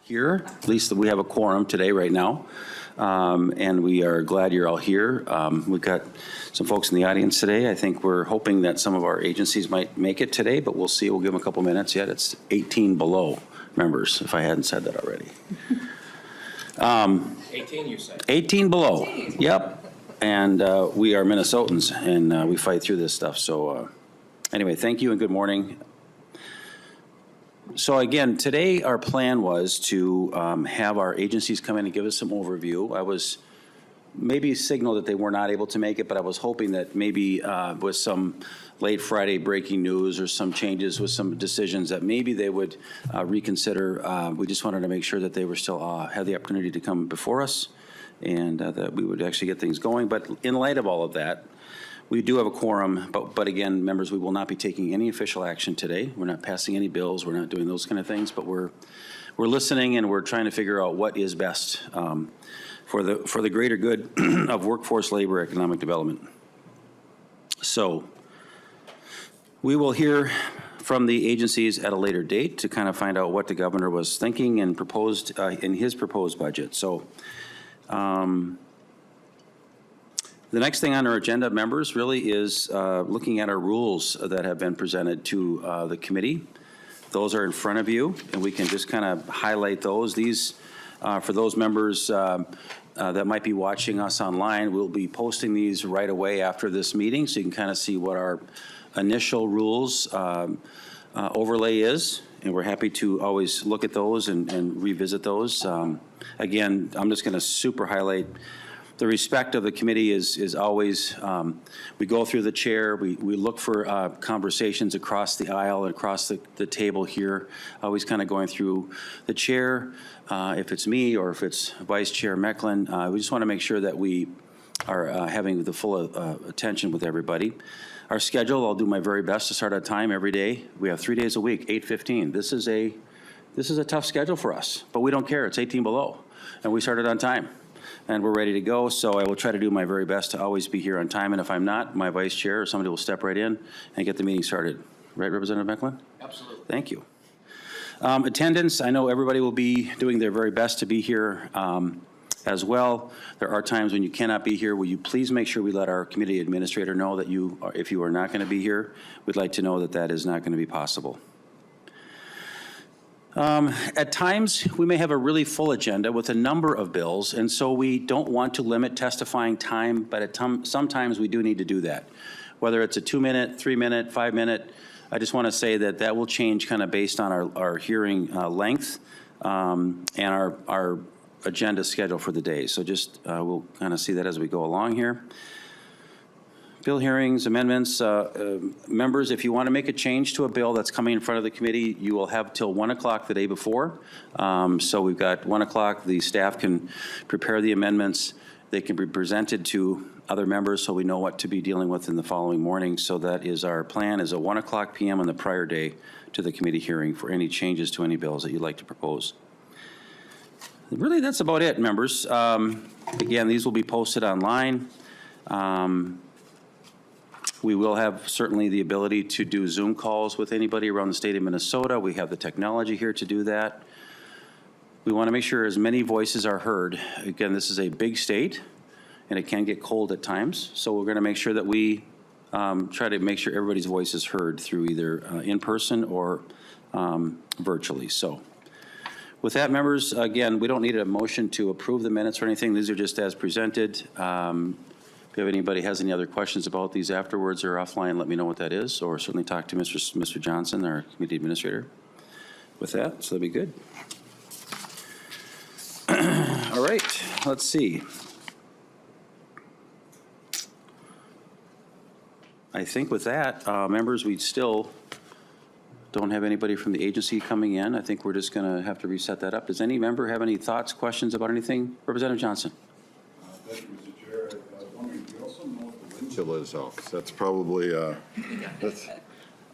here. At least we have a quorum today, right now. And we are glad you're all here. We've got some folks in the audience today. I think we're hoping that some of our agencies might make it today, but we'll see. We'll give them a couple minutes yet. It's 18 below members, if I hadn't said that already. 18, you said. 18 below. 18. Yep. And we are Minnesotans, and we fight through this stuff. So anyway, thank you and good morning. So again, today our plan was to have our agencies come in and give us some overview. I was maybe signaled that they were not able to make it, but I was hoping that maybe with some late Friday breaking news or some changes with some decisions that maybe they would reconsider. We just wanted to make sure that they were still had the opportunity to come before us and that we would actually get things going. But in light of all of that, we do have a quorum, but again, members, we will not be taking any official action today. We're not passing any bills. We're not doing those kind of things, but we're listening and we're trying to figure out what is best for the greater good of workforce, labor, economic development. So we will hear from the agencies at a later date to kind of find out what the governor was thinking and proposed in his proposed budget. So the next thing on our agenda, members, really is looking at our rules that have been presented to the committee. Those are in front of you, and we can just kind of highlight those. These, for those members that might be watching us online, we'll be posting these right away after this meeting, so you can kind of see what our initial rules overlay is, and we're happy to always look at those and revisit those. Again, I'm just going to super highlight the respect of the committee is always, we go through the chair, we look for conversations across the aisle and across the table here, always kind of going through the chair, if it's me or if it's Vice Chair Mecklin. We just want to make sure that we are having the full attention with everybody. Our schedule, I'll do my very best to start on time every day. We have 3 days a week, 8:15. This is a tough schedule for us, but we don't care. It's 18 below, and we started on time. And we're ready to go, so I will try to do my very best to always be here on time, and if I'm not, my vice chair or somebody will step right in and get the meeting started. Right, Representative Mecklin? Absolutely. Thank you. Attendance, I know everybody will be doing their very best to be here as well. There are times when you cannot be here. Will you please make sure we let our committee administrator know that if you are not going to be here, we'd like to know that that is not going to be possible. At times, we may have a really full agenda with a number of bills, and so we don't want to limit testifying time, but sometimes we do need to do that. Whether it's a 2-minute, 3-minute, 5-minute, I just want to say that that will change kind of based on our hearing length and our agenda schedule for the day. So just we'll kind of see that as we go along here. Bill hearings, amendments, members, if you want to make a change to a bill that's coming in front of the committee, you will have till 1 o'clock the day before. So we've got 1 o'clock, the staff can prepare the amendments. They can be presented to other members so we know what to be dealing with in the following morning. So that is our plan, is a 1 o'clock p.m. on the prior day to the committee hearing for any changes to any bills that you'd like to propose. Really, that's about it, members. Again, these will be posted online. We will have certainly the ability to do Zoom calls with anybody around the state of Minnesota. We have the technology here to do that. We want to make sure as many voices are heard. Again, this is a big state, and it can get cold at times. So we're going to make sure that we try to make sure everybody's voice is heard through either in person or virtually. So with that, members, again, we don't need a motion to approve the minutes or anything. These are just as presented. If anybody has any other questions about these afterwards or offline, let me know what that is, or certainly talk to Mr. Johnson, our committee administrator. With that, so that'd be good. All right, let's see. I think with that, members, we still don't have anybody from the agency coming in. I think we're just going to have to reset that up. Does any member have any thoughts, questions about anything? Representative Johnson. Thank you, Mr. Chair. I was wondering, do you also know what the wind chill is out? That's probably,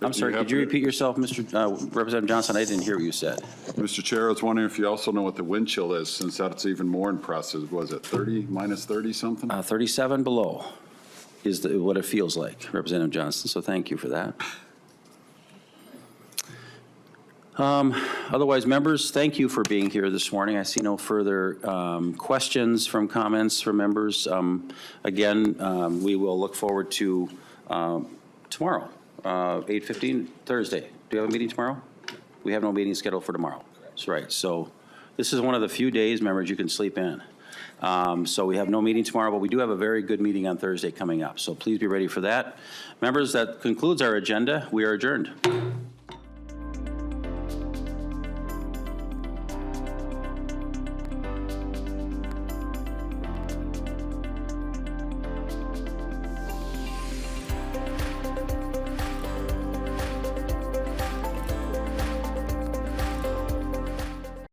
I'm sorry, could you repeat yourself, Representative Johnson? I didn't hear what you said. Mr. Chair, I was wondering if you also know what the wind chill is, since that's even more impressive. Was it 30, minus 30 something? 37 below is what it feels like, Representative Johnson, so thank you for that. Otherwise, members, thank you for being here this morning. I see no further questions from comments from members. Again, we will look forward to tomorrow, 8:15, Thursday. Do you have a meeting tomorrow? We have no meeting scheduled for tomorrow. That's right. So this is one of the few days, members, you can sleep in. So we have no meeting tomorrow, but we do have a very good meeting on Thursday coming up. So please be ready for that. Members, that concludes our agenda. We are adjourned.